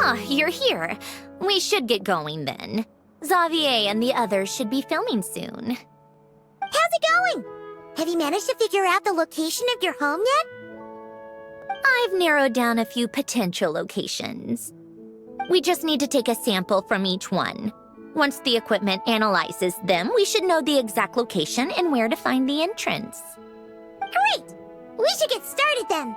Ah, you're here. We should get going then. Xavier and the others should be filming soon. How's it going? Have you managed to figure out the location of your home yet? I've narrowed down a few potential locations. We just need to take a sample from each one. Once the equipment analyzes them, we should know the exact location and where to find the entrance. Great! We should get started then.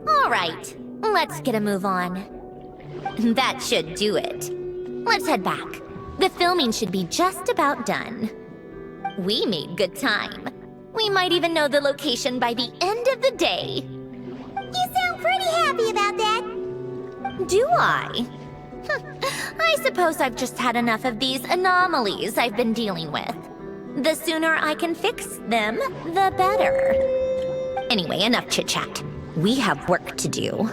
All right, let's get a move on. That should do it. Let's head back. The filming should be just about done. We made good time. We might even know the location by the end of the day. You sound pretty happy about that. Do I? I suppose I've just had enough of these anomalies I've been dealing with. The sooner I can fix them, the better. Anyway, enough chit-chat. We have work to do.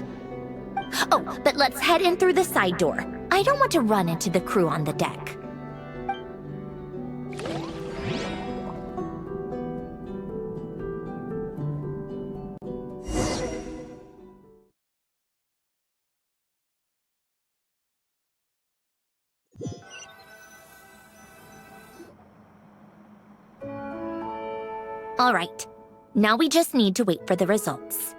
Oh, but let's head in through the side door. I don't want to run into the crew on the deck. All right, now we just need to wait for the results.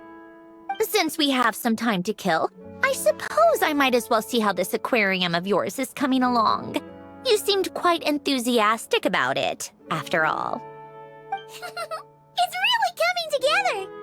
Since we have some time to kill, I suppose I might as well see how this aquarium of yours is coming along. You seemed quite enthusiastic about it, after all. It's really coming together.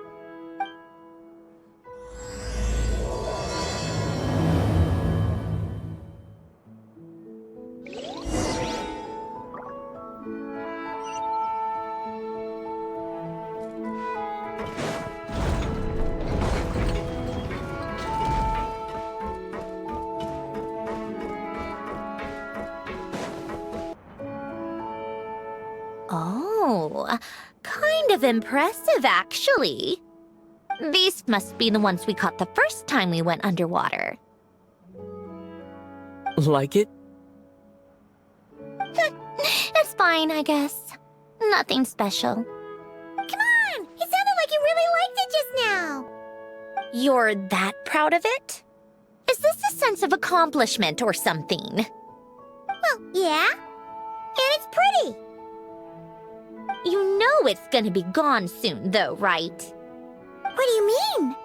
Oh, kind of impressive, actually. These must be the ones we caught the first time we went underwater. Like it? It's fine, I guess. Nothing special. Come on! It sounded like you really liked it just now. You're that proud of it? Is this a sense of accomplishment or something? Well, yeah. And it's pretty. You know it's gonna be gone soon, though, right? What do you mean?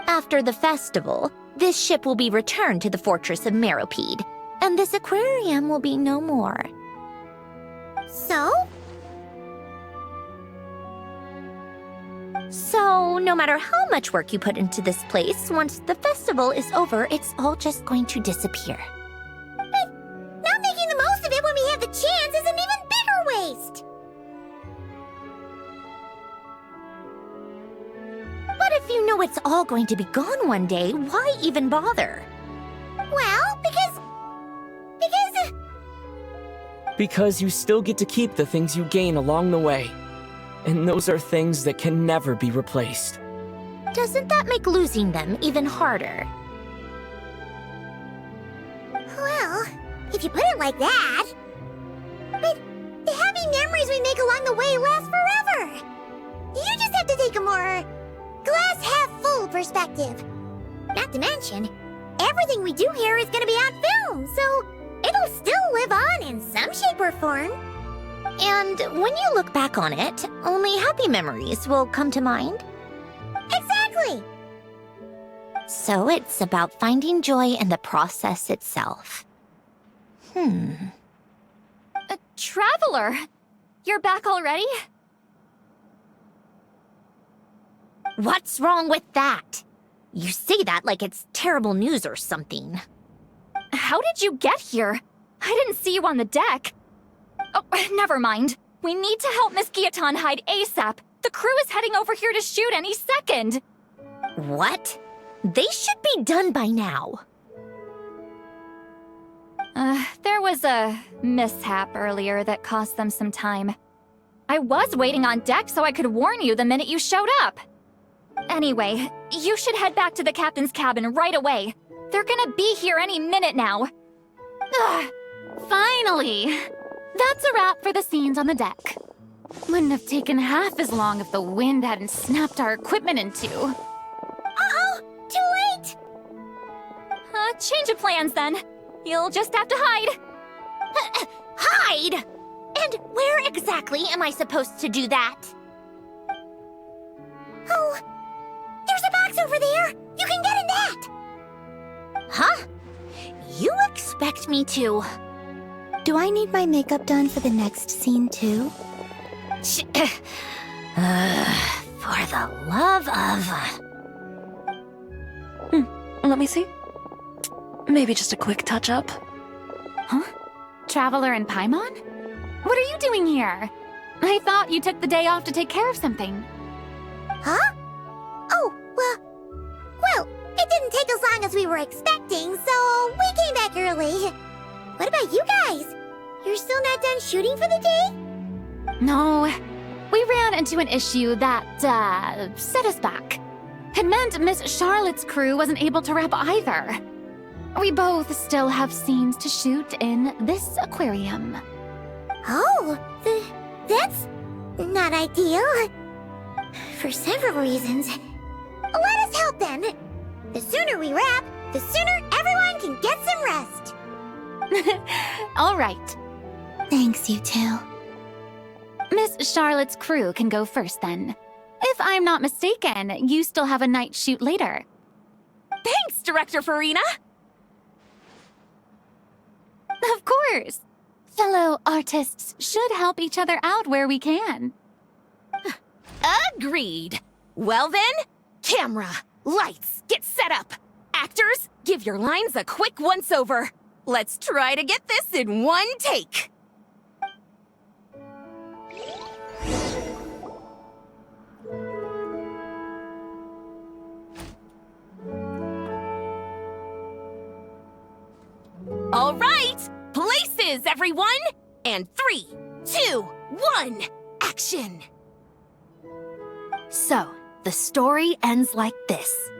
After the festival, this ship will be returned to the fortress of Meropide, and this aquarium will be no more. So? So, no matter how much work you put into this place, once the festival is over, it's all just going to disappear. But not making the most of it when we have the chance is an even bigger waste. But if you know it's all going to be gone one day, why even bother? Well, because... Because you still get to keep the things you gain along the way. And those are things that can never be replaced. Doesn't that make losing them even harder? Well, if you put it like that. But the happy memories we make along the way last forever. You just have to take a more glass-half-full perspective. Not to mention, everything we do here is gonna be on film, so it'll still live on in some shape or form. And when you look back on it, only happy memories will come to mind? Exactly! So it's about finding joy in the process itself. Traveler! You're back already? What's wrong with that? You say that like it's terrible news or something. How did you get here? I didn't see you on the deck. Oh, never mind. We need to help Miss Guillotin hide ASAP. The crew is heading over here to shoot any second. What? They should be done by now. There was a mishap earlier that cost them some time. I was waiting on deck so I could warn you the minute you showed up. Anyway, you should head back to the captain's cabin right away. They're gonna be here any minute now. Ugh, finally! That's a wrap for the scenes on the deck. Wouldn't have taken half as long if the wind hadn't snapped our equipment in two. Uh-oh! Too late! Change of plans then. You'll just have to hide. Hide? And where exactly am I supposed to do that? Oh, there's a box over there! You can get in that! Huh? You expect me to... Do I need my makeup done for the next scene too? For the love of... Let me see. Maybe just a quick touch-up. Huh? Traveler and Paimon? What are you doing here? I thought you took the day off to take care of something. Huh? Oh, well, it didn't take as long as we were expecting, so we came back early. What about you guys? You're still not done shooting for the day? No, we ran into an issue that, set us back. It meant Miss Charlotte's crew wasn't able to wrap either. We both still have scenes to shoot in this aquarium. Oh, that's not ideal. For several reasons. Let us help then. The sooner we wrap, the sooner everyone can get some rest. All right. Thanks, you two. Miss Charlotte's crew can go first then. If I'm not mistaken, you still have a night shoot later. Thanks, Director Farina! Of course! Fellow artists should help each other out where we can. Agreed. Well then, camera, lights, get set up. Actors, give your lines a quick once-over. Let's try to get this in one take. All right, places, everyone! And 3, 2, 1, action! So, the story ends like this.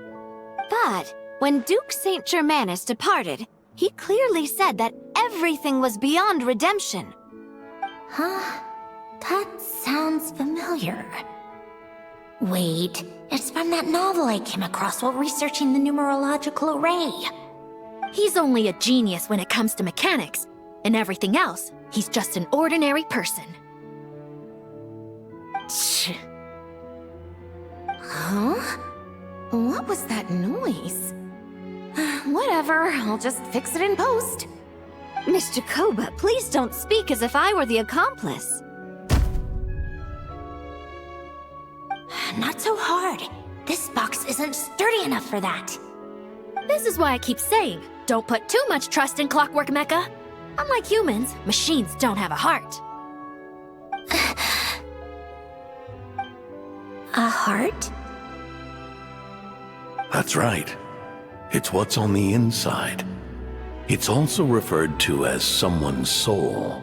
But when Duke Saint Germanus departed, he clearly said that everything was beyond redemption. Huh? That sounds familiar. Wait, it's from that novel I came across while researching the numerological array. He's only a genius when it comes to mechanics, and everything else, he's just an ordinary person. Huh? What was that noise? Whatever, I'll just fix it in post. Mr. Koba, please don't speak as if I were the accomplice. Not so hard. This box isn't sturdy enough for that. This is why I keep saying, don't put too much trust in Clockwork Mecha. Unlike humans, machines don't have a heart. A heart? That's right. It's what's on the inside. It's also referred to as someone's soul,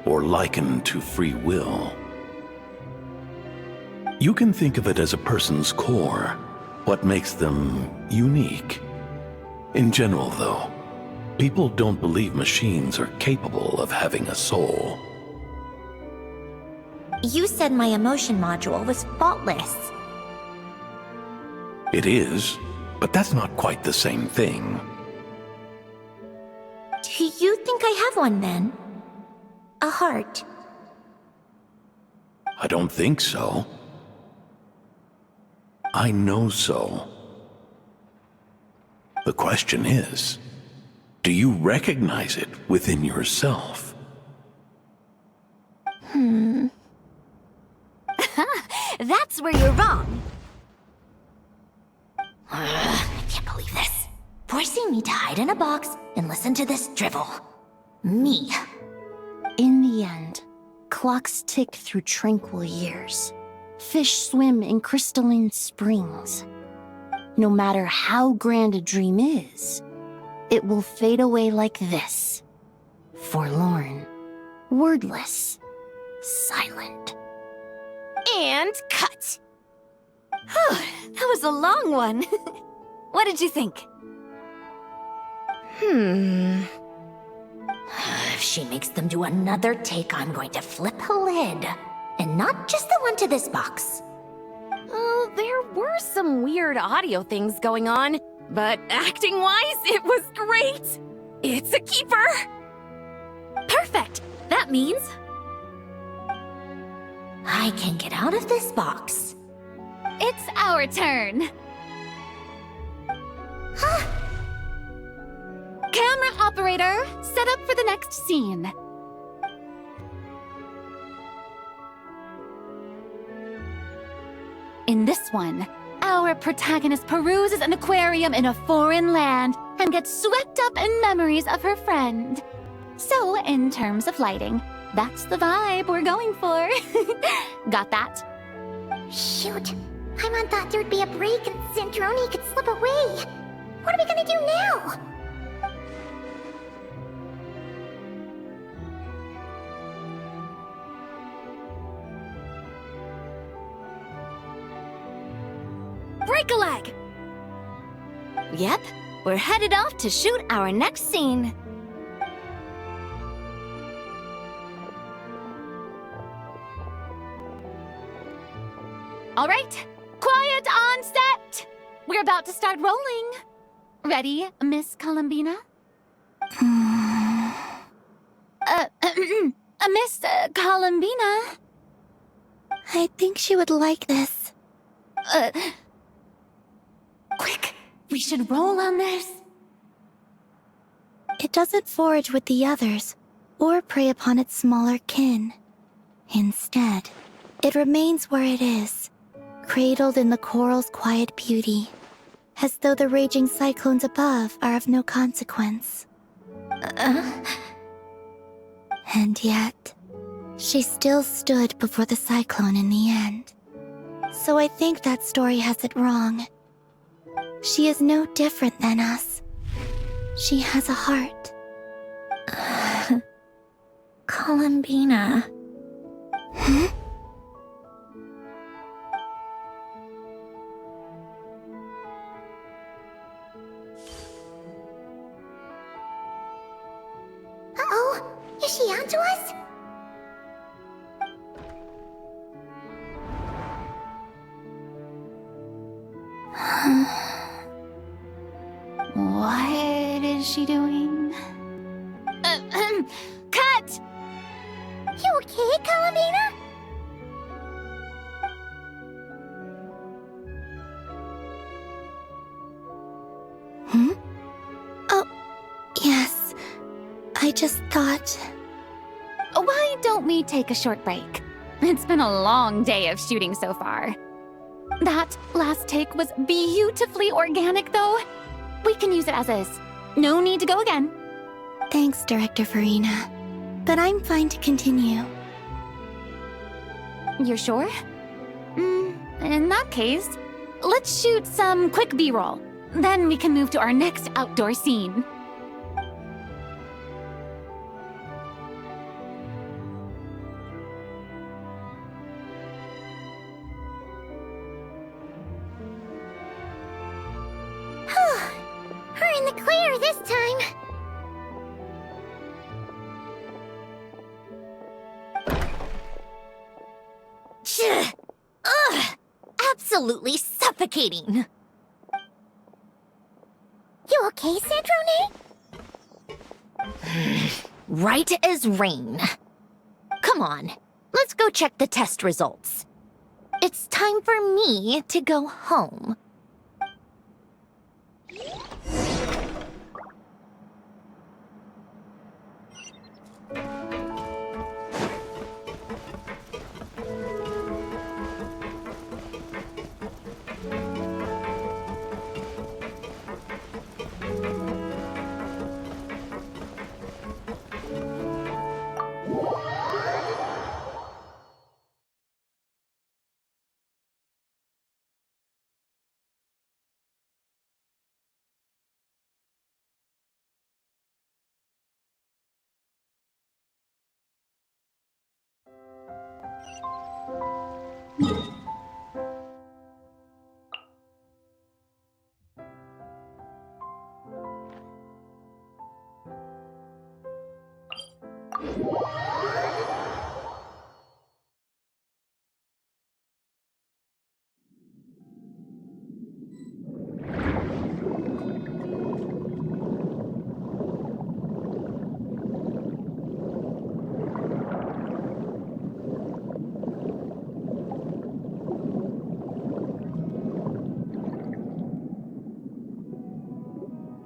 or likened to free will. You can think of it as a person's core, what makes them unique. In general, though, people don't believe machines are capable of having a soul. You said my emotion module was faultless. It is, but that's not quite the same thing. Do you think I have one then? A heart? I don't think so. I know so. The question is, do you recognize it within yourself? That's where you're wrong. I can't believe this. Forcing me to hide in a box and listen to this drivel. Me. In the end, clocks tick through tranquil years. Fish swim in crystalline springs. No matter how grand a dream is, it will fade away like this. Forlorn, wordless, silent. And cut. That was a long one. What did you think? If she makes them do another take, I'm going to flip a lid. And not just the one to this box. Oh, there were some weird audio things going on, but acting-wise, it was great. It's a keeper. Perfect. That means I can get out of this box. It's our turn. Camera operator, set up for the next scene. In this one, our protagonist peruses an aquarium in a foreign land and gets swept up in memories of her friend. So, in terms of lighting, that's the vibe we're going for. Got that? Shoot. Paimon thought there'd be a break and Zandroni could slip away. What are we gonna do now? break a leg. Yep, we're headed off to shoot our next scene. All right, quiet on set. We're about to start rolling. Ready, Miss Columbina? Miss Columbina? I think she would like this. Quick, we should roll on this. It doesn't forage with the others, or prey upon its smaller kin. Instead, it remains where it is, cradled in the coral's quiet beauty, as though the raging cyclones above are of no consequence. And yet, she still stood before the cyclone in the end. So I think that story has it wrong. She is no different than us. She has a heart. Columbina. Uh-oh, is she onto us? What is she doing? Cut! You okay, Columbina? Oh, yes. I just thought... Why don't we take a short break? It's been a long day of shooting so far. That last take was beautifully organic, though. We can use it as is. No need to go again. Thanks, Director Farina. But I'm fine to continue. You're sure? In that case, let's shoot some quick B-roll. Then we can move to our next outdoor scene. the clear this time. Ugh! Absolutely suffocating. You okay, Sandrone? Right as rain. Come on, let's go check the test results. It's time for me to go home.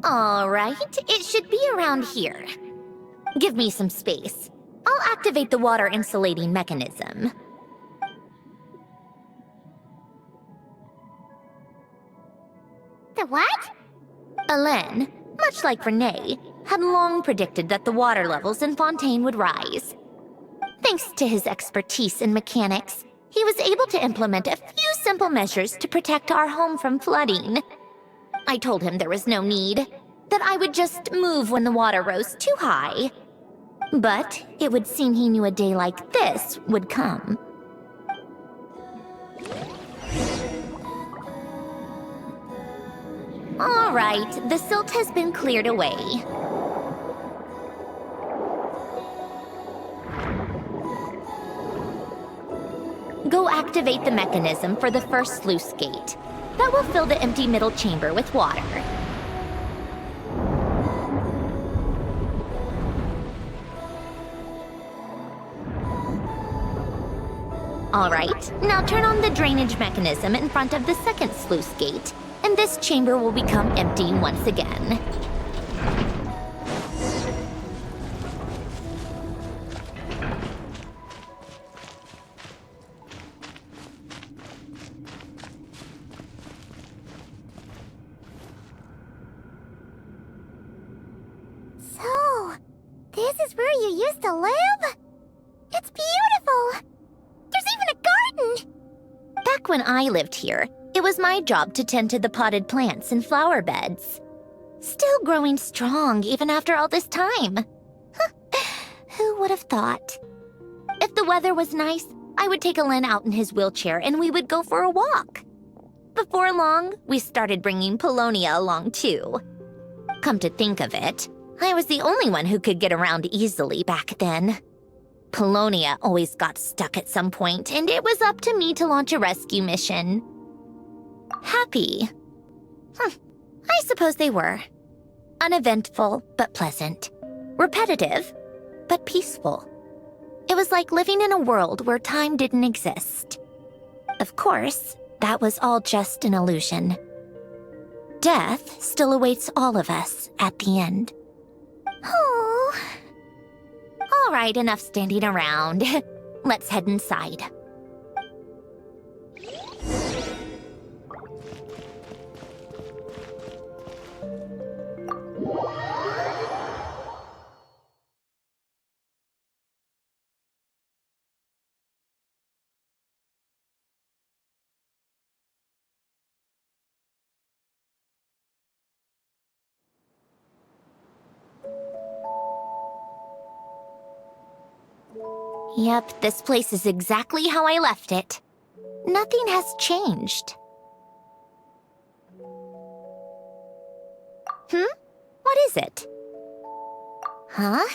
All right, it should be around here. Give me some space. I'll activate the water insulating mechanism. The what? Hélène, much like Renee, had long predicted that the water levels in Fontaine would rise. Thanks to his expertise in mechanics, he was able to implement a few simple measures to protect our home from flooding. I told him there was no need, that I would just move when the water rose too high. But it would seem he knew a day like this would come. All right, the silt has been cleared away. Go activate the mechanism for the first sluice gate. That will fill the empty middle chamber with water. All right, now turn on the drainage mechanism in front of the second sluice gate, and this chamber will become empty once again. So, this is where you used to live? It's beautiful! There's even a garden! Back when I lived here, it was my job to tend to the potted plants and flower beds. Still growing strong even after all this time. Who would have thought? If the weather was nice, I would take Hélène out in his wheelchair and we would go for a walk. Before long, we started bringing Polonia along too. Come to think of it, I was the only one who could get around easily back then. Polonia always got stuck at some point, and it was up to me to launch a rescue mission. Happy? I suppose they were. Uneventful, but pleasant. Repetitive, but peaceful. It was like living in a world where time didn't exist. Of course, that was all just an illusion. Death still awaits all of us at the end. Oh. All right, enough standing around. Let's head inside. Yep, this place is exactly how I left it. Nothing has changed. What is it? Huh?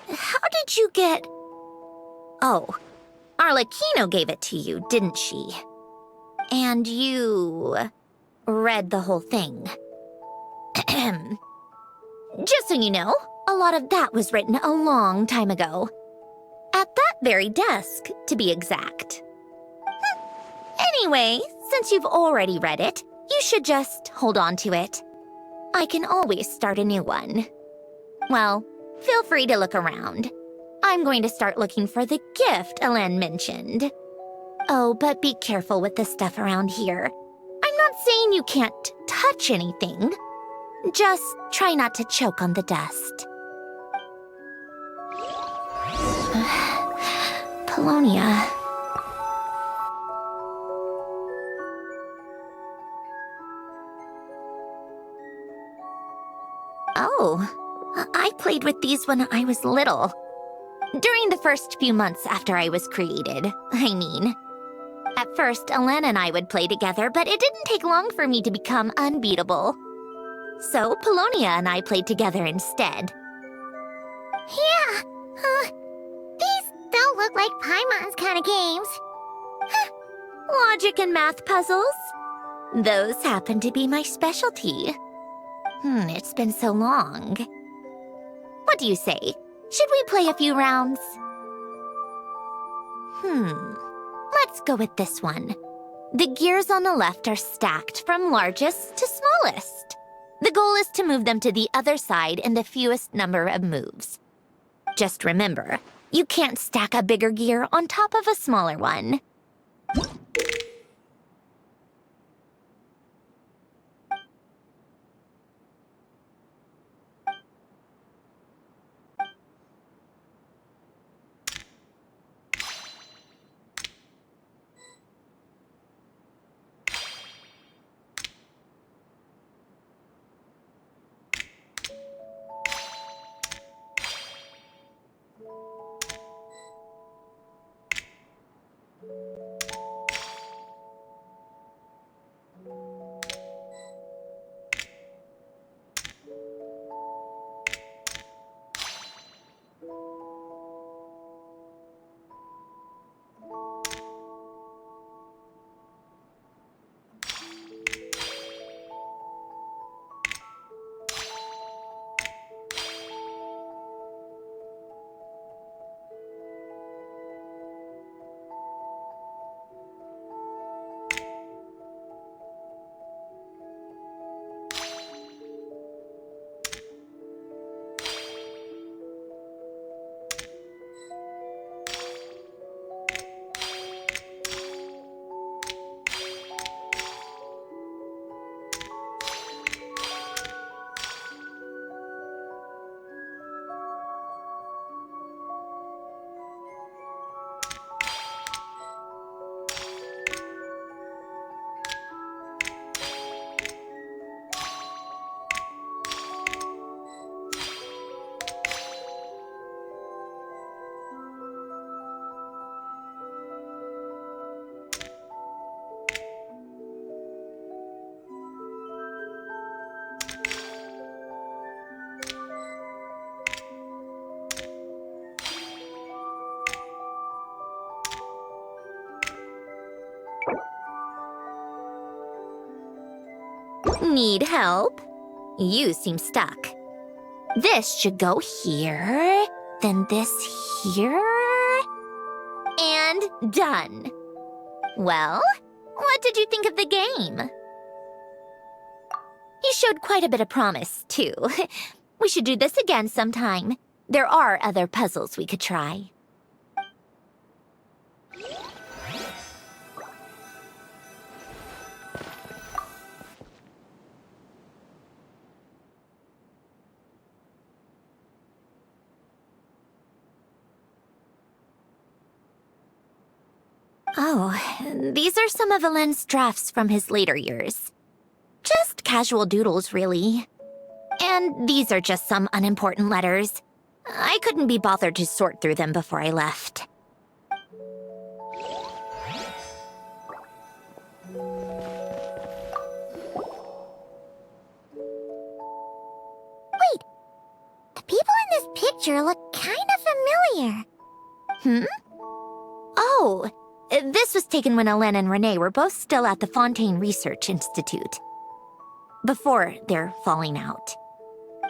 How did you get... Oh, Arlecchino gave it to you, didn't she? And you... read the whole thing. Just so you know, a lot of that was written a long time ago. At that very desk, to be exact. Anyway, since you've already read it, you should just hold on to it. I can always start a new one. Well, feel free to look around. I'm going to start looking for the gift Elen mentioned. Oh, but be careful with the stuff around here. I'm not saying you can't touch anything. Just try not to choke on the dust. Polonia. Oh, I played with these when I was little. During the first few months after I was created, I mean. At first, Elen and I would play together, but it didn't take long for me to become unbeatable. So, Polonia and I played together instead. Yeah, these don't look like Paimon's kind of games. Logic and math puzzles? Those happen to be my specialty. It's been so long. What do you say? Should we play a few rounds? Let's go with this one. The gears on the left are stacked from largest to smallest. The goal is to move them to the other side in the fewest number of moves. Just remember, you can't stack a bigger gear on top of a smaller one. Need help? You seem stuck. This should go here, then this here, and done. Well, what did you think of the game? You showed quite a bit of promise, too. We should do this again sometime. There are other puzzles we could try. Oh, these are some of Elen's drafts from his later years. Just casual doodles, really. And these are just some unimportant letters. I couldn't be bothered to sort through them before I left. picture look kind of familiar. Oh, this was taken when Hélène and Renee were both still at the Fontaine Research Institute. Before their falling out.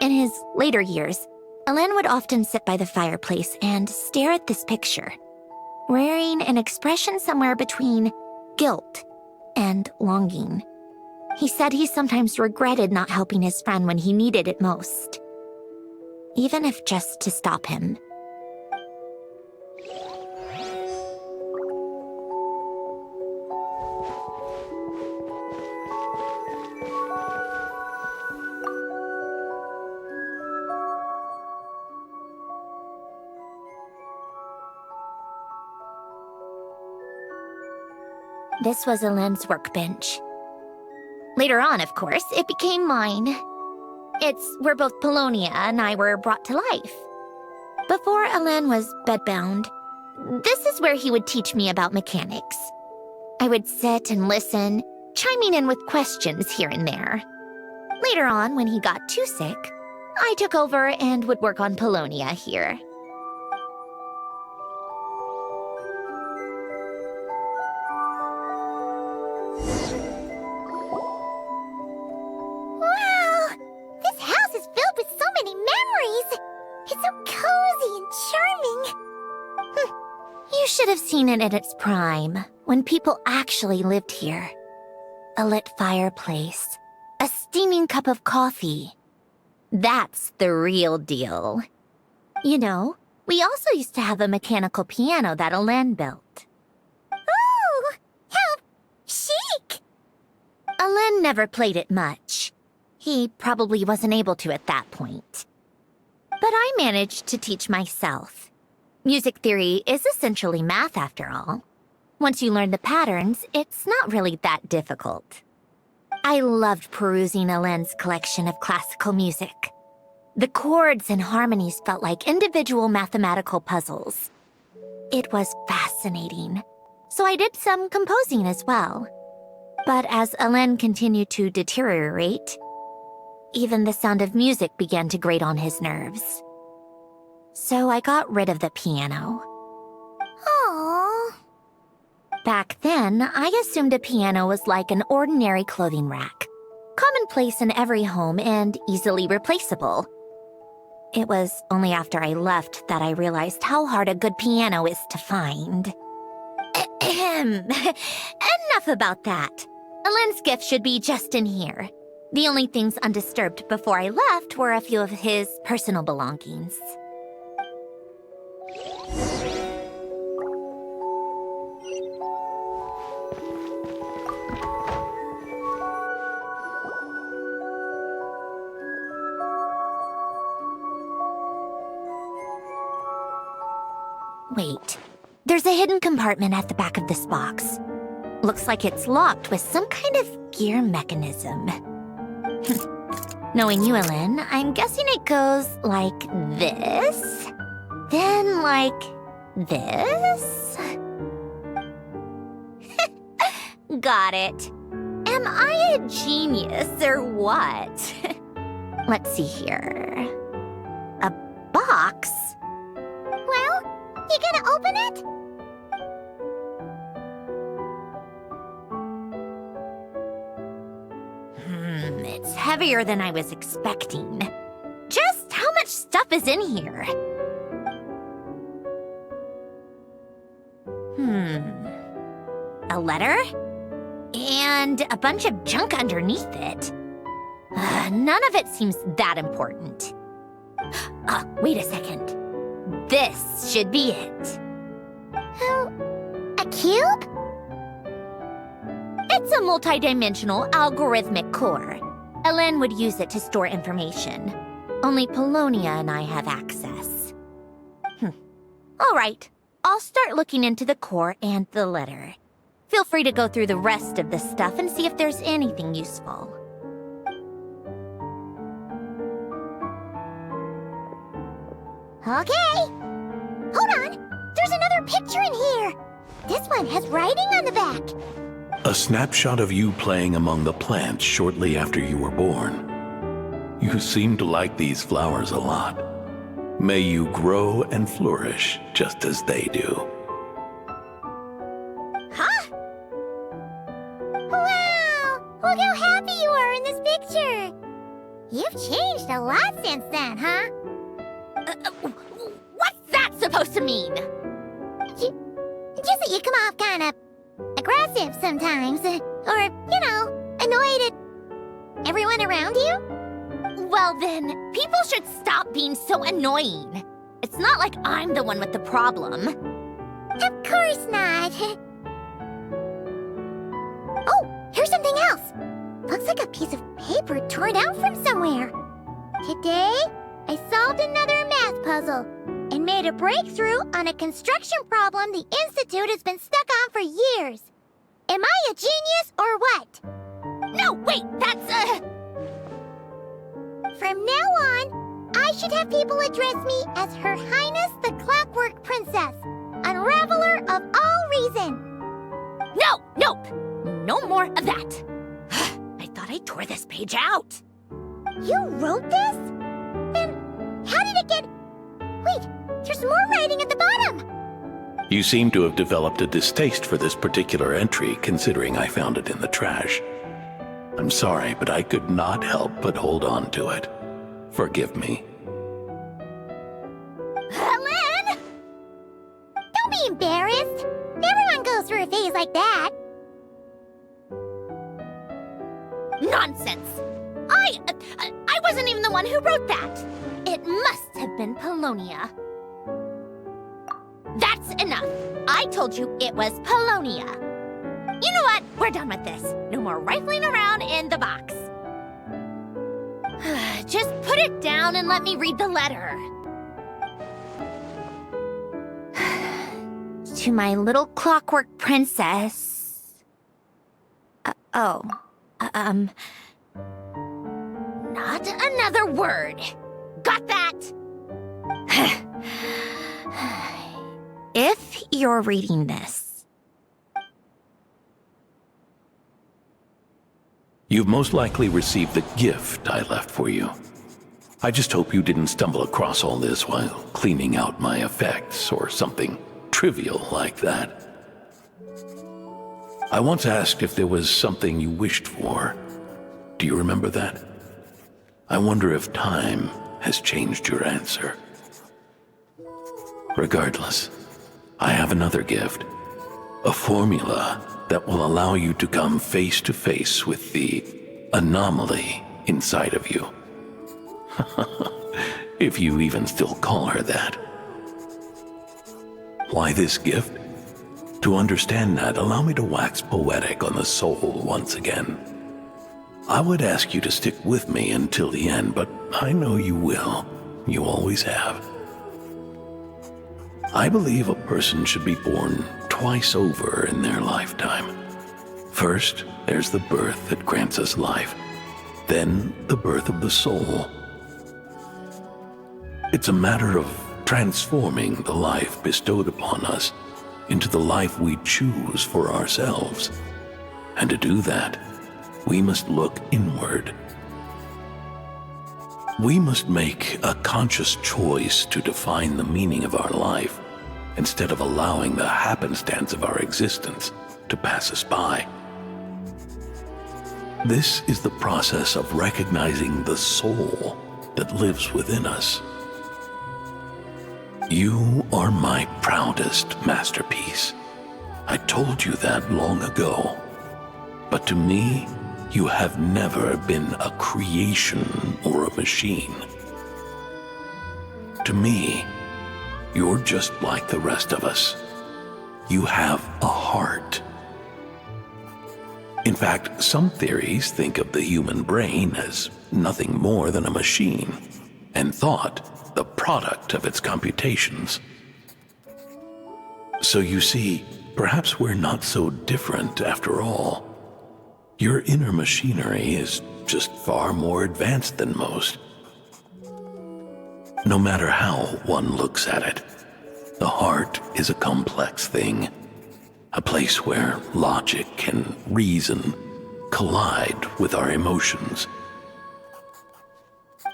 In his later years, Hélène would often sit by the fireplace and stare at this picture, wearing an expression somewhere between guilt and longing. He said he sometimes regretted not helping his friend when he needed it most, even if just to stop him. This was Hélène's workbench. Later on, of course, it became mine. It's where both Polonia and I were brought to life. Before Hélène was bedbound, this is where he would teach me about mechanics. I would sit and listen, chiming in with questions here and there. Later on, when he got too sick, I took over and would work on Polonia here. Wow! This house is filled with so many memories! It's so cozy and charming! You should have seen it at its prime, when people actually lived here. A lit fireplace, a steaming cup of coffee. That's the real deal. You know, we also used to have a mechanical piano that Hélène built. Oh! How chic! Hélène never played it much. He probably wasn't able to at that point. But I managed to teach myself. Music theory is essentially math after all. Once you learn the patterns, it's not really that difficult. I loved perusing Hélène's collection of classical music. The chords and harmonies felt like individual mathematical puzzles. It was fascinating, so I did some composing as well. But as Hélène continued to deteriorate, even the sound of music began to grate on his nerves. So I got rid of the piano. Aww. Back then, I assumed a piano was like an ordinary clothing rack, commonplace in every home and easily replaceable. It was only after I left that I realized how hard a good piano is to find. Enough about that. Hélène's gift should be just in here. The only things undisturbed before I left were a few of his personal belongings. Wait, there's a hidden compartment at the back of this box. Looks like it's locked with some kind of gear mechanism. Knowing you, Hélène, I'm guessing it goes like this, then like this. Got it. Am I a genius or what? Let's see here. A box? Well, you gonna open it? It's heavier than I was expecting. Just how much stuff is in here? A letter? And a bunch of junk underneath it. None of it seems that important. Wait a second. This should be it. A cube? It's a multi-dimensional algorithmic core. Hélène would use it to store information. Only Polonia and I have access. All right, I'll start looking into the core and the letter. Feel free to go through the rest of the stuff and see if there's anything useful. Okay. Hold on. There's another picture in here. This one has writing on the back. A snapshot of you playing among the plants shortly after you were born. You seem to like these flowers a lot. May you grow and flourish just as they do. Huh? Wow! Look how happy you are in this picture! You've changed a lot since then, huh? What's that supposed to mean? Just that you come off kind of aggressive sometimes. Or, annoyed at everyone around you? Well then, people should stop being so annoying. It's not like I'm the one with the problem. Of course not. Oh, here's something else. Looks like a piece of paper torn out from somewhere. Today, I solved another math puzzle and made a breakthrough on a construction problem the Institute has been stuck on for years. Am I a genius or what? No, wait, that's From now on, I should have people address me as Her Highness the Clockwork Princess, Unraveler of all reason. Nope. No more of that. I thought I tore this page out. You wrote this? Then how did it get... Wait, there's more writing at the bottom. You seem to have developed a distaste for this particular entry, considering I found it in the trash. I'm sorry, but I could not help but hold on to it. Forgive me. Helen! Don't be embarrassed. Everyone goes through a phase like that. Nonsense. I wasn't even the one who wrote that. It must have been Polonia. That's enough. I told you it was Polonia. You know what? We're done with this. No more rifling around in the box. Just put it down and let me read the letter. To my little clockwork princess. Not another word. Got that? If you're reading this, You've most likely received the gift I left for you. I just hope you didn't stumble across all this while cleaning out my effects or something trivial like that. I once asked if there was something you wished for. Do you remember that? I wonder if time has changed your answer. Regardless, I have another gift. A formula that will allow you to come face to face with the anomaly inside of you. If you even still call her that. Why this gift? To understand that, allow me to wax poetic on the soul once again. I would ask you to stick with me until the end, but I know you will. You always have. I believe a person should be born twice over in their lifetime. First, there's the birth that grants us life. Then, the birth of the soul. It's a matter of transforming the life bestowed upon us into the life we choose for ourselves. And to do that, we must look inward. We must make a conscious choice to define the meaning of our life instead of allowing the happenstance of our existence to pass us by. This is the process of recognizing the soul that lives within us. You are my proudest masterpiece. I told you that long ago. But to me, you have never been a creation or a machine. To me, you're just like the rest of us. You have a heart. In fact, some theories think of the human brain as nothing more than a machine, and thought the product of its computations. So you see, perhaps we're not so different after all. Your inner machinery is just far more advanced than most. No matter how one looks at it, the heart is a complex thing, a place where logic and reason collide with our emotions.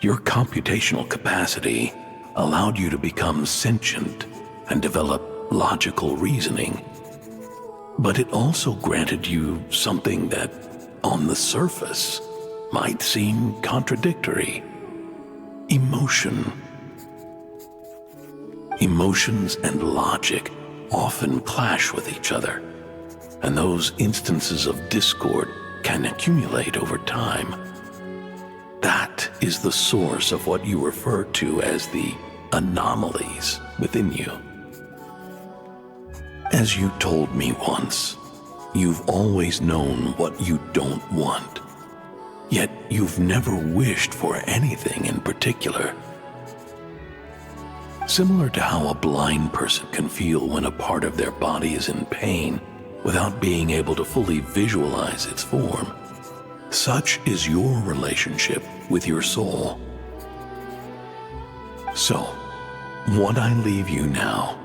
Your computational capacity allowed you to become sentient and develop logical reasoning. But it also granted you something that, on the surface, might seem contradictory. Emotion. Emotions and logic often clash with each other, and those instances of discord can accumulate over time. That is the source of what you refer to as the anomalies within you. As you told me once, you've always known what you don't want, yet you've never wished for anything in particular. Similar to how a blind person can feel when a part of their body is in pain without being able to fully visualize its form, such is your relationship with your soul. So, what I leave you now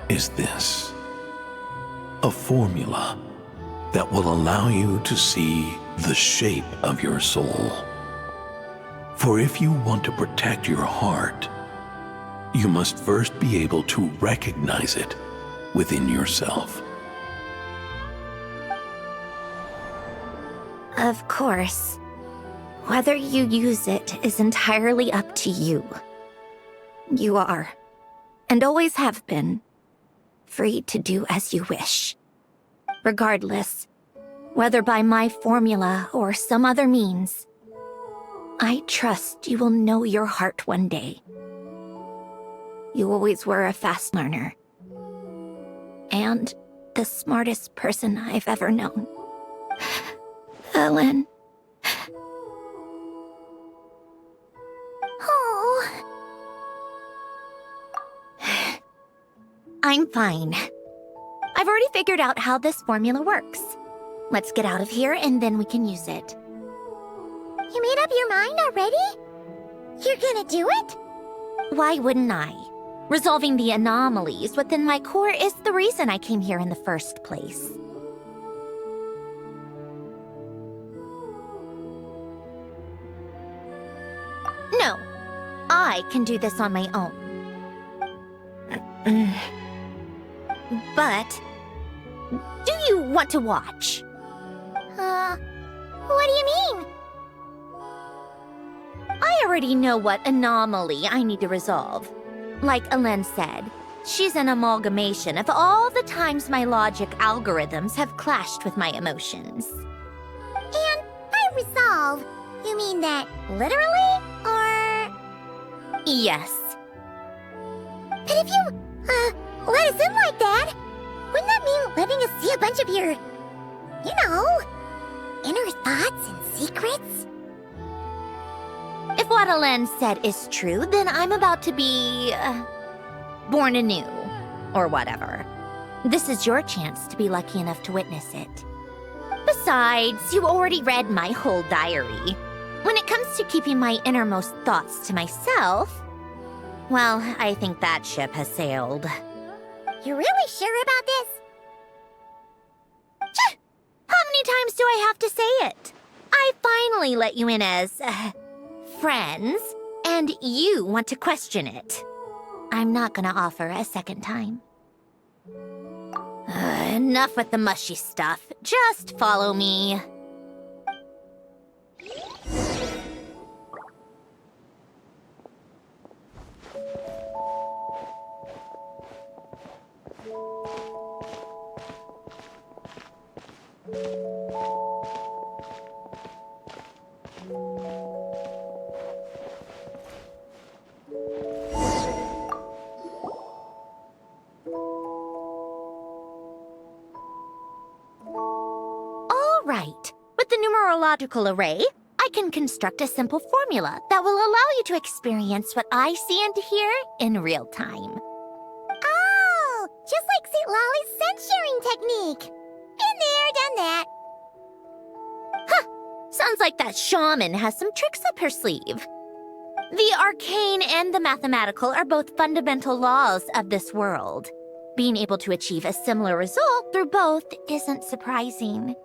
is this: a formula that will allow you to see the shape of your soul. For if you want to protect your heart, you must first be able to recognize it within yourself. Of course. Whether you use it is entirely up to you. You are, and always have been, free to do as you wish. Regardless, whether by my formula or some other means, I trust you will know your heart one day. You always were a fast learner, and the smartest person I've ever known. Ellen. Oh. I'm fine. I've already figured out how this formula works. Let's get out of here and then we can use it. You made up your mind already? You're gonna do it? Why wouldn't I? Resolving the anomalies within my core is the reason I came here in the first place. No, I can do this on my own. But, do you want to watch? What do you mean? I already know what anomaly I need to resolve. Like Alen said, she's an amalgamation of all the times my logic algorithms have clashed with my emotions. And by resolve, you mean that literally, or...? Yes. But if you, let us in like that, wouldn't that mean letting us see a bunch of your, inner thoughts and secrets? If what Alen said is true, then I'm about to be... born anew, or whatever. This is your chance to be lucky enough to witness it. Besides, you already read my whole diary. When it comes to keeping my innermost thoughts to myself, well, I think that ship has sailed. You really sure about this? How many times do I have to say it? I finally let you in as... friends, and you want to question it. I'm not gonna offer a second time. Enough with the mushy stuff. Just follow me. Right. With the numerological array, I can construct a simple formula that will allow you to experience what I see and hear in real time. Oh, just like St. Lolly's scent-sharing technique. Been there, done that. Huh. Sounds like that shaman has some tricks up her sleeve. The arcane and the mathematical are both fundamental laws of this world. Being able to achieve a similar result through both isn't surprising.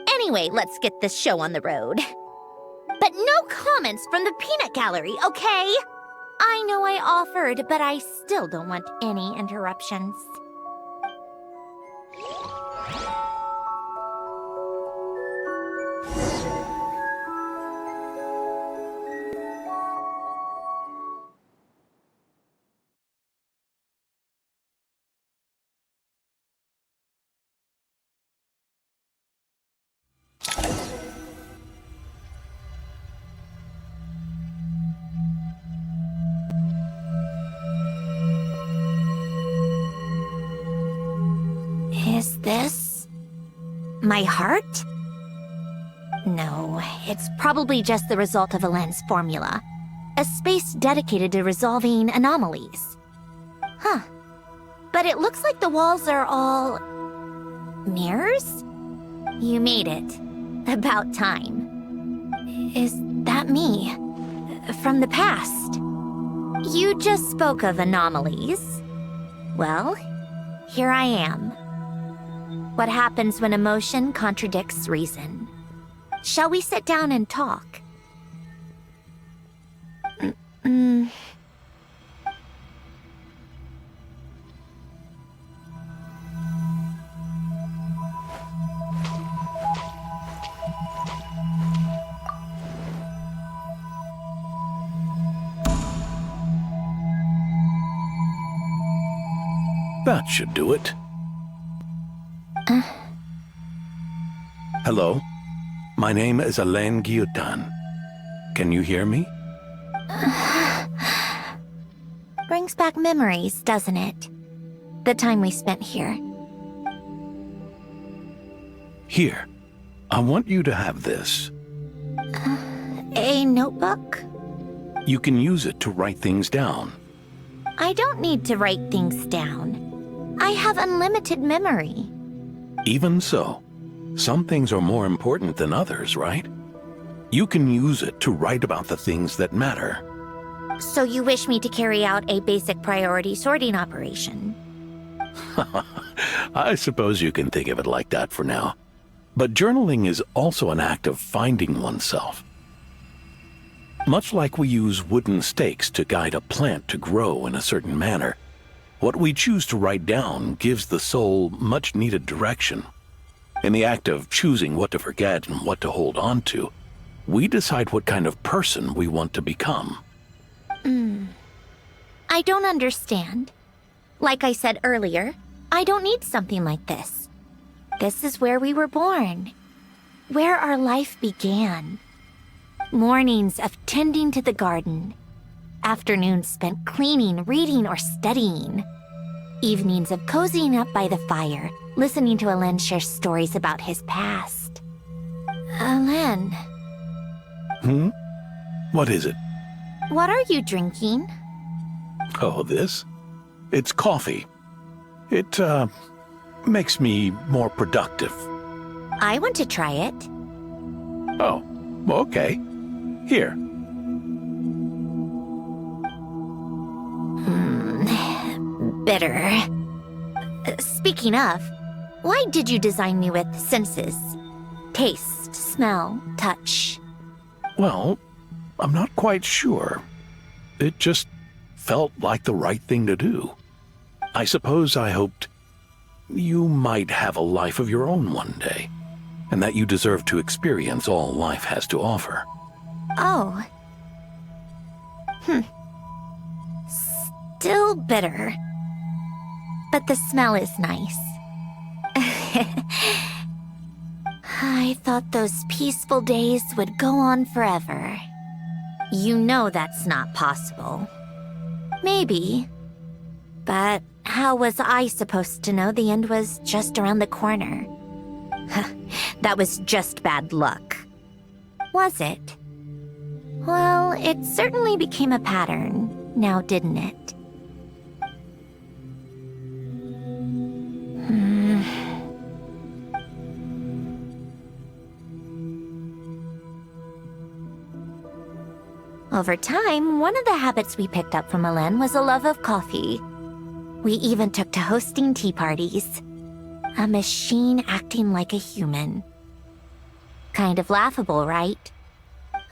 Anyway, let's get this show on the road. But no comments from the peanut gallery, okay? I know I offered, but I still don't want any interruptions. Is this my heart? No, it's probably just the result of a lens formula. A space dedicated to resolving anomalies. Huh. But it looks like the walls are all... mirrors? You made it. About time. Is that me? From the past? You just spoke of anomalies. Well, here I am. What happens when emotion contradicts reason? Shall we sit down and talk? That should do it. Hello? My name is Alain Guillotin. Can you hear me? Brings back memories, doesn't it? The time we spent here. Here. I want you to have this. A notebook? You can use it to write things down. I don't need to write things down. I have unlimited memory. Even so, some things are more important than others, right? You can use it to write about the things that matter. So you wish me to carry out a basic priority sorting operation? I suppose you can think of it like that for now. But journaling is also an act of finding oneself. Much like we use wooden stakes to guide a plant to grow in a certain manner, what we choose to write down gives the soul much-needed direction. In the act of choosing what to forget and what to hold on to, we decide what kind of person we want to become. I don't understand. Like I said earlier, I don't need something like this. This is where we were born. Where our life began. Mornings of tending to the garden. Afternoons spent cleaning, reading, or studying. Evenings of cozying up by the fire, listening to Alain share stories about his past. Alain. What is it? What are you drinking? Oh, this? It's coffee. It, makes me more productive. I want to try it. Oh, okay. Here. Bitter. Speaking of, why did you design me with senses? Taste, smell, touch. Well, I'm not quite sure. It just felt like the right thing to do. I suppose I hoped you might have a life of your own one day, and that you deserve to experience all life has to offer. Oh. Still bitter. But the smell is nice. I thought those peaceful days would go on forever. You know that's not possible. Maybe. But how was I supposed to know the end was just around the corner? That was just bad luck. Was it? Well, it certainly became a pattern, now didn't it? Over time, one of the habits we picked up from Alain was a love of coffee. We even took to hosting tea parties. A machine acting like a human. Kind of laughable, right?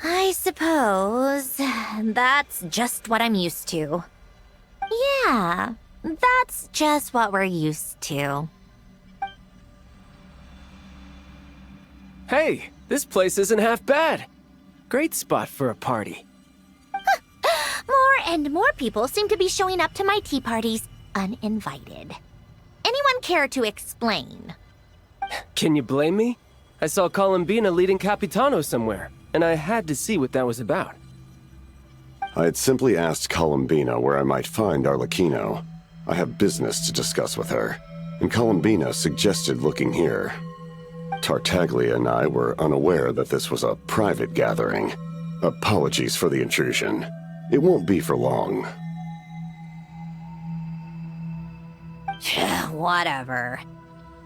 I suppose that's just what I'm used to. Yeah, that's just what we're used to. Hey, this place isn't half bad. Great spot for a party. More and more people seem to be showing up to my tea parties uninvited. Anyone care to explain? Can you blame me? I saw Columbina leading Capitano somewhere, and I had to see what that was about. I had simply asked Columbina where I might find Arlecchino. I have business to discuss with her, and Columbina suggested looking here. Tartaglia and I were unaware that this was a private gathering. Apologies for the intrusion. It won't be for long. Whatever.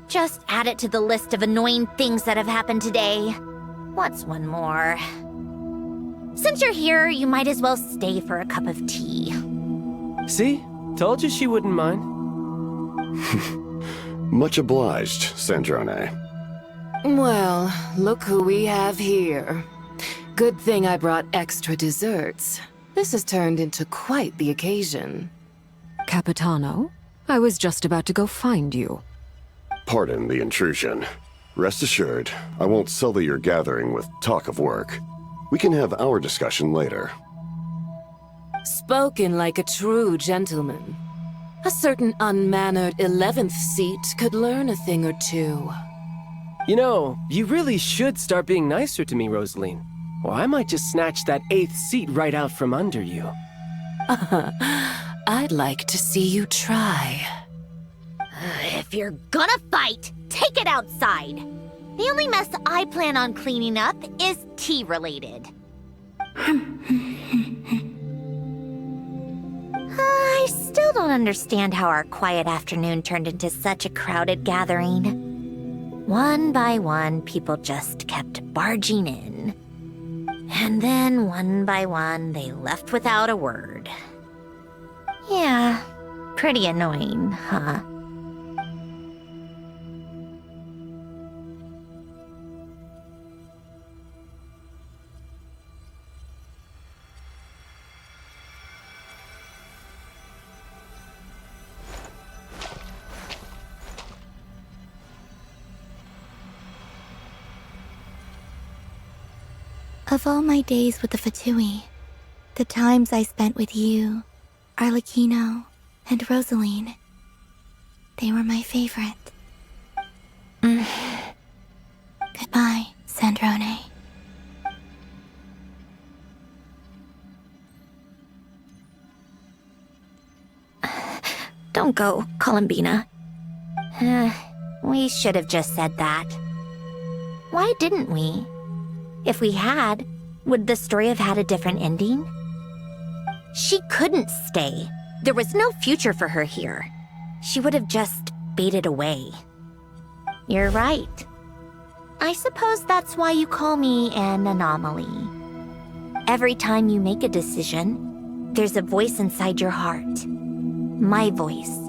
Just add it to the list of annoying things that have happened today. What's one more? Since you're here, you might as well stay for a cup of tea. See? Told you she wouldn't mind. Much obliged, Sandrone. Well, look who we have here. Good thing I brought extra desserts. This has turned into quite the occasion. Capitano, I was just about to go find you. Pardon the intrusion. Rest assured, I won't sully your gathering with talk of work. We can have our discussion later. Spoken like a true gentleman. A certain unmannered 11th seat could learn a thing or two. You know, you really should start being nicer to me, Rosaline. Or I might just snatch that 8th seat right out from under you. I'd like to see you try. If you're gonna fight, take it outside. The only mess I plan on cleaning up is tea-related. I still don't understand how our quiet afternoon turned into such a crowded gathering. One by one, people just kept barging in. And then, one by one, they left without a word. Yeah, pretty annoying, huh? Of all my days with the Fatui, the times I spent with you, Arlecchino, and Rosaline, they were my favorite. Goodbye, Sandrone. Don't go, Columbina. We should have just said that. Why didn't we? If we had, would the story have had a different ending? She couldn't stay. There was no future for her here. She would have just faded away. You're right. I suppose that's why you call me an anomaly. Every time you make a decision, there's a voice inside your heart. My voice,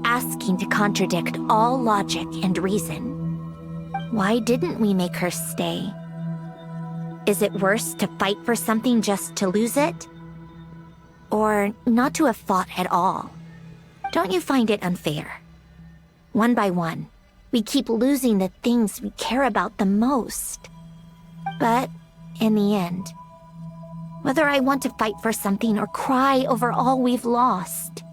asking to contradict all logic and reason. Why didn't we make her stay? Is it worse to fight for something just to lose it? Or not to have fought at all? Don't you find it unfair? One by one, we keep losing the things we care about the most. But in the end, whether I want to fight for something or cry over all we've lost,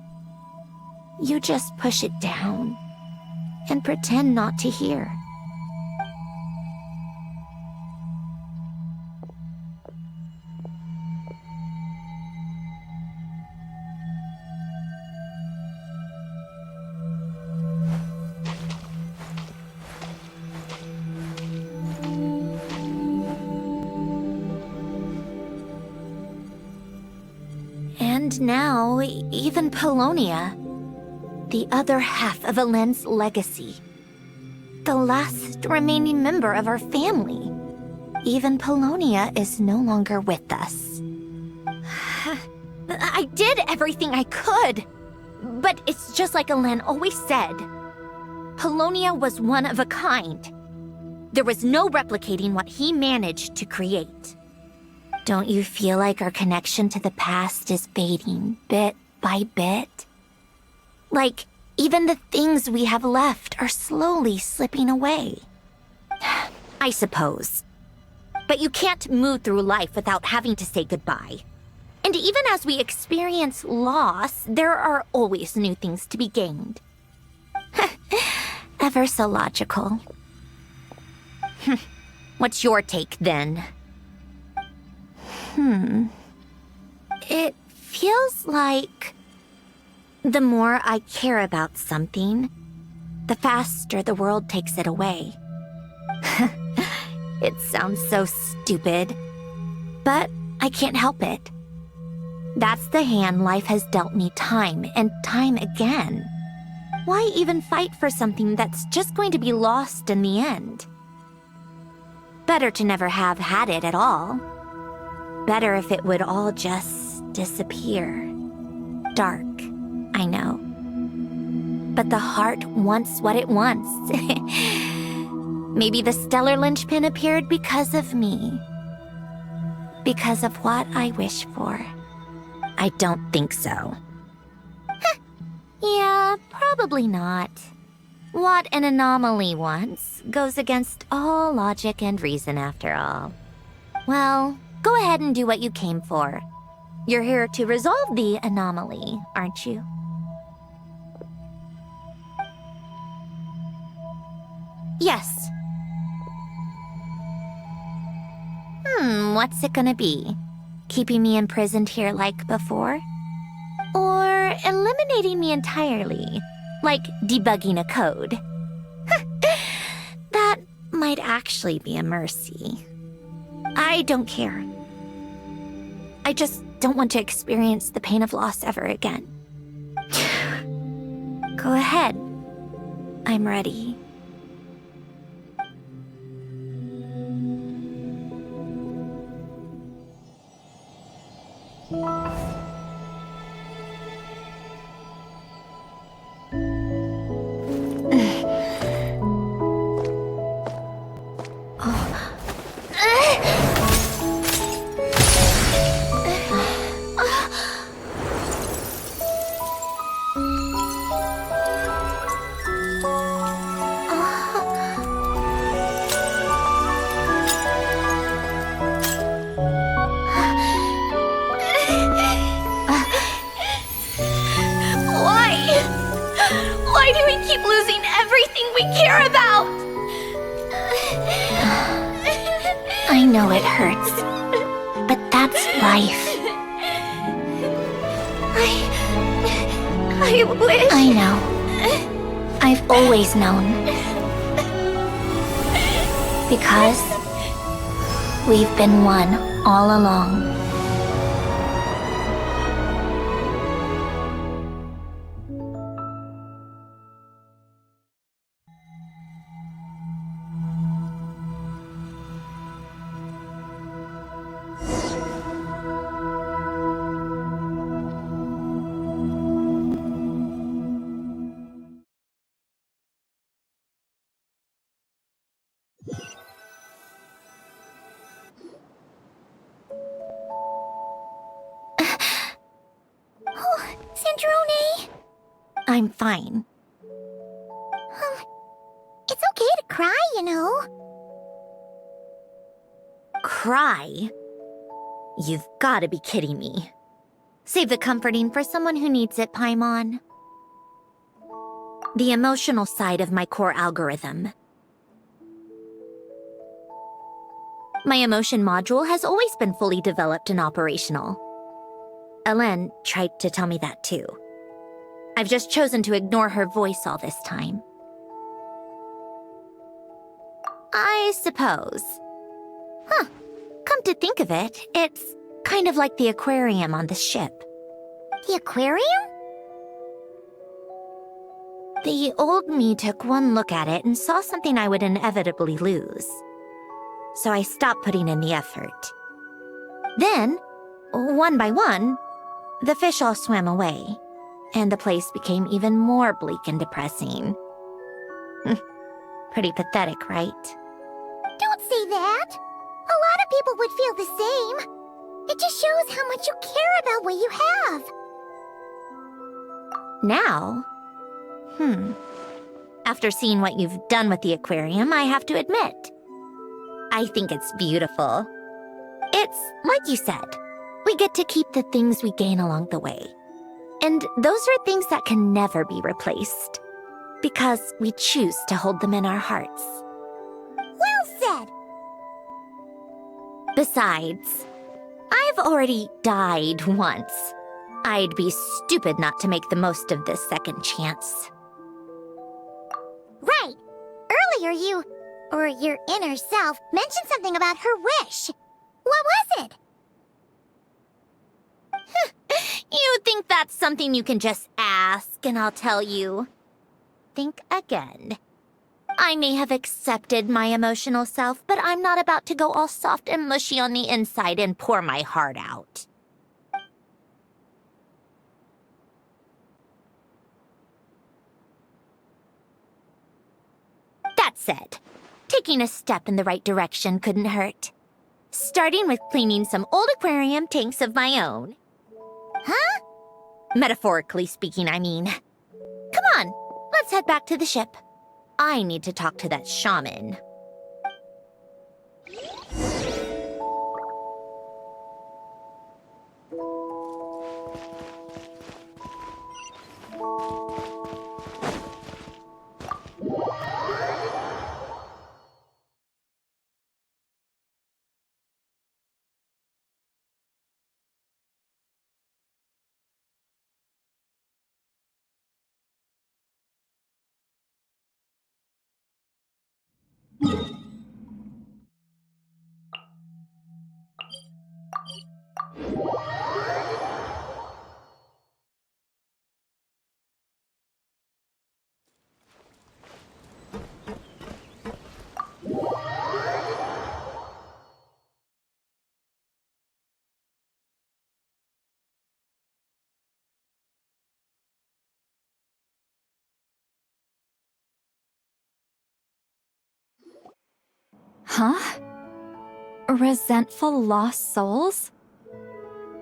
you just push it down and pretend not to hear. And now, even Polonia, the other half of Elend's legacy, the last remaining member of our family, even Polonia is no longer with us. I did everything I could, but it's just like Elend always said. Polonia was one of a kind. There was no replicating what he managed to create. Don't you feel like our connection to the past is fading bit by bit? Like, even the things we have left are slowly slipping away. I suppose. But you can't move through life without having to say goodbye. And even as we experience loss, there are always new things to be gained. Ever so logical. What's your take, then? It feels like the more I care about something, the faster the world takes it away. It sounds so stupid, but I can't help it. That's the hand life has dealt me time and time again. Why even fight for something that's just going to be lost in the end? Better to never have had it at all. Better if it would all just disappear. Dark, I know. But the heart wants what it wants. Maybe the stellar linchpin appeared because of me. Because of what I wish for. I don't think so. Yeah, probably not. What an anomaly wants goes against all logic and reason after all. Well, go ahead and do what you came for. You're here to resolve the anomaly, aren't you? Yes. What's it gonna be? Keeping me imprisoned here like before? Or eliminating me entirely, like debugging a code? That might actually be a mercy. I don't care. I just don't want to experience the pain of loss ever again. Go ahead. I'm ready. Why do we keep losing everything we care about? I know it hurts, but that's life. I wish... I know. I've always known. Because we've been one all along. Sandrone! I'm fine. It's okay to cry, you know. Cry? You've gotta be kidding me. Save the comforting for someone who needs it, Paimon. The emotional side of my core algorithm. My emotion module has always been fully developed and operational. Ellen tried to tell me that too. I've just chosen to ignore her voice all this time. I suppose. Come to think of it, it's kind of like the aquarium on the ship. The aquarium? The old me took one look at it and saw something I would inevitably lose. So I stopped putting in the effort. Then, one by one, the fish all swam away, and the place became even more bleak and depressing. Pretty pathetic, right? Don't say that. A lot of people would feel the same. It just shows how much you care about what you have. Now? After seeing what you've done with the aquarium, I have to admit, I think it's beautiful. It's like you said, we get to keep the things we gain along the way. And those are things that can never be replaced, because we choose to hold them in our hearts. Well said! Besides, I've already died once. I'd be stupid not to make the most of this second chance. Right. Earlier you, or your inner self, mentioned something about her wish. What was it? You think that's something you can just ask and I'll tell you? Think again. I may have accepted my emotional self, but I'm not about to go all soft and mushy on the inside and pour my heart out. That said, taking a step in the right direction couldn't hurt. Starting with cleaning some old aquarium tanks of my own. Huh? Metaphorically speaking, I mean. Come on, let's head back to the ship. I need to talk to that shaman. Huh? Resentful lost souls?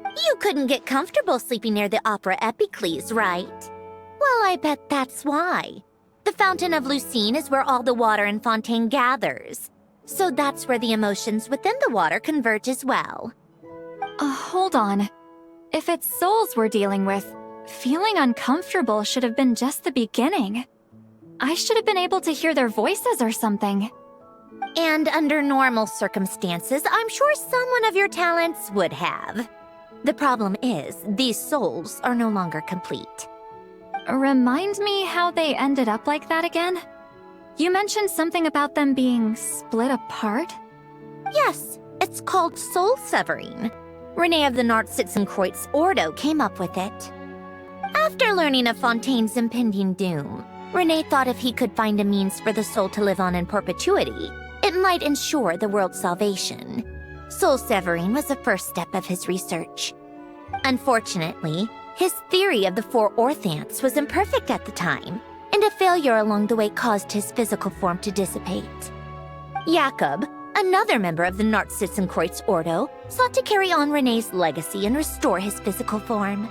You couldn't get comfortable sleeping near the opera Epicles, right? Well, I bet that's why. The Fountain of Lucine is where all the water in Fontaine gathers. So that's where the emotions within the water converge as well. Hold on. If it's souls we're dealing with, feeling uncomfortable should have been just the beginning. I should have been able to hear their voices or something. And under normal circumstances, I'm sure someone of your talents would have. The problem is, these souls are no longer complete. Remind me how they ended up like that again? You mentioned something about them being split apart? Yes, it's called soul severing. Renee of the Nartsitzenkreuz Ordo came up with it. After learning of Fontaine's impending doom, Renee thought if he could find a means for the soul to live on in perpetuity, it might ensure the world's salvation. Soul severing was the first step of his research. Unfortunately, his theory of the four orthants was imperfect at the time, and a failure along the way caused his physical form to dissipate. Jakob, another member of the Nartsitzenkreuz Ordo, sought to carry on Renee's legacy and restore his physical form.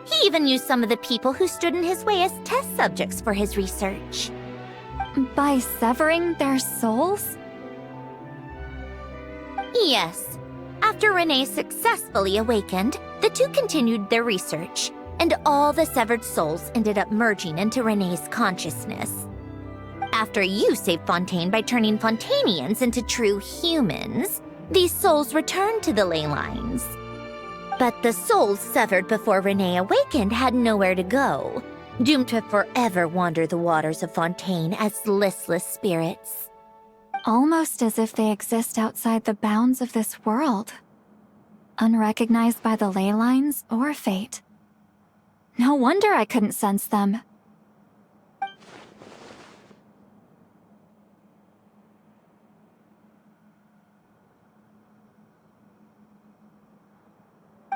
He even used some of the people who stood in his way as test subjects for his research. By severing their souls? Yes. After Renee successfully awakened, the two continued their research, and all the severed souls ended up merging into Renee's consciousness. After you saved Fontaine by turning Fontainians into true humans, these souls returned to the ley lines. But the souls severed before Renee awakened had nowhere to go, doomed to forever wander the waters of Fontaine as listless spirits. Almost as if they exist outside the bounds of this world. Unrecognized by the ley lines or fate. No wonder I couldn't sense them.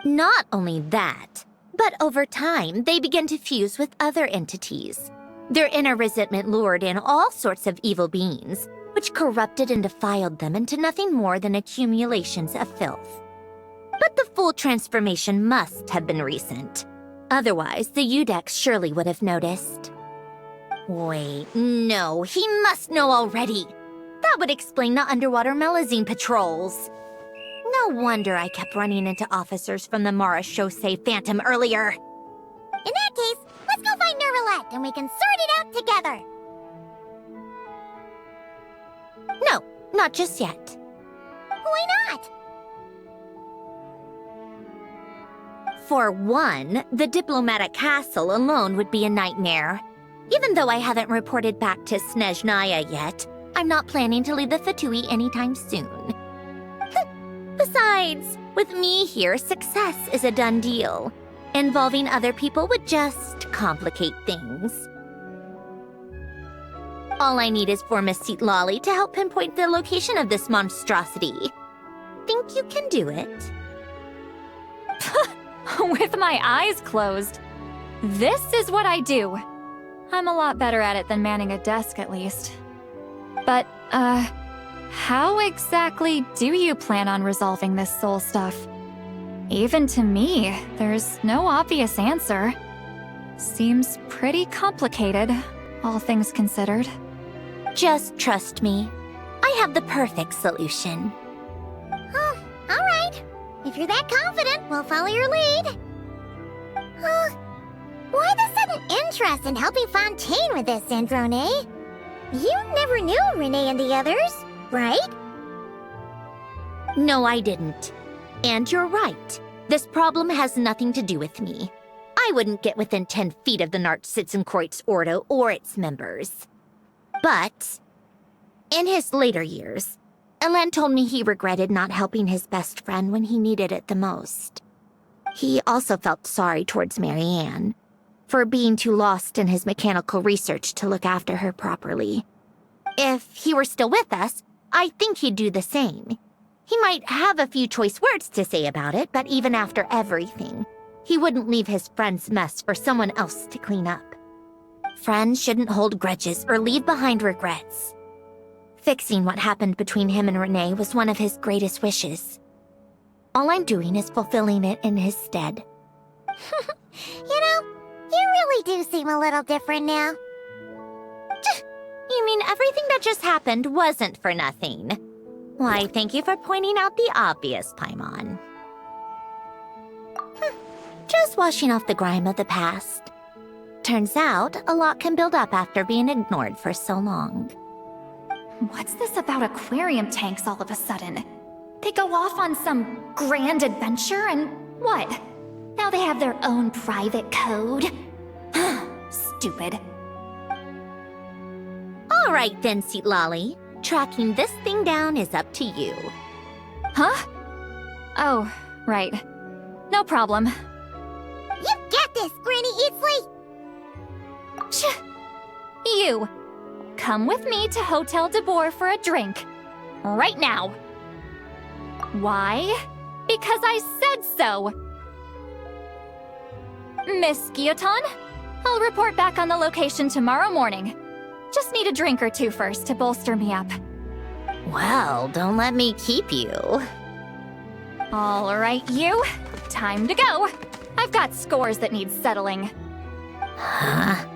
Not only that, but over time, they began to fuse with other entities. Their inner resentment lured in all sorts of evil beings, which corrupted and defiled them into nothing more than accumulations of filth. But the full transformation must have been recent. Otherwise, the Udex surely would have noticed. Wait, no, he must know already. That would explain the underwater Melazine patrols. No wonder I kept running into officers from the Mara Chaussee Phantom earlier. In that case, let's go find Nervalette and we can sort it out together. No, not just yet. Why not? For one, the diplomatic castle alone would be a nightmare. Even though I haven't reported back to Snezhnaya yet, I'm not planning to leave the Fatui anytime soon. Besides, with me here, success is a done deal. Involving other people would just complicate things. All I need is for Miss Lolly to help pinpoint the location of this monstrosity. Think you can do it? With my eyes closed. This is what I do. I'm a lot better at it than manning a desk, at least. But, how exactly do you plan on resolving this soul stuff? Even to me, there's no obvious answer. Seems pretty complicated, all things considered. Just trust me. I have the perfect solution. Oh, all right. If you're that confident, we'll follow your lead. Why the sudden interest in helping Fontaine with this, Androne? You never knew Renee and the others, right? No, I didn't. And you're right. This problem has nothing to do with me. I wouldn't get within 10 feet of the Nartsitzenkreuz Ordo or its members. But, in his later years, Elen told me he regretted not helping his best friend when he needed it the most. He also felt sorry towards Marianne, for being too lost in his mechanical research to look after her properly. If he were still with us, I think he'd do the same. He might have a few choice words to say about it, but even after everything, he wouldn't leave his friend's mess for someone else to clean up. Friends shouldn't hold grudges or leave behind regrets. Fixing what happened between him and Renee was one of his greatest wishes. All I'm doing is fulfilling it in his stead. You know, you really do seem a little different now. You mean everything that just happened wasn't for nothing? Why, thank you for pointing out the obvious, Paimon. Just washing off the grime of the past. Turns out, a lot can build up after being ignored for so long. What's this about aquarium tanks all of a sudden? They go off on some grand adventure and what? Now they have their own private code? Stupid. All right then, Lolly. Tracking this thing down is up to you. Huh? Oh, right. No problem. You get this, Granny Eatsley! You! Come with me to Hotel de Boer for a drink. Right now. Why? Because I said so! Miss Guillotin, I'll report back on the location tomorrow morning. Just need a drink or two first to bolster me up. Well, don't let me keep you. All right, you. Time to go. I've got scores that need settling. Huh?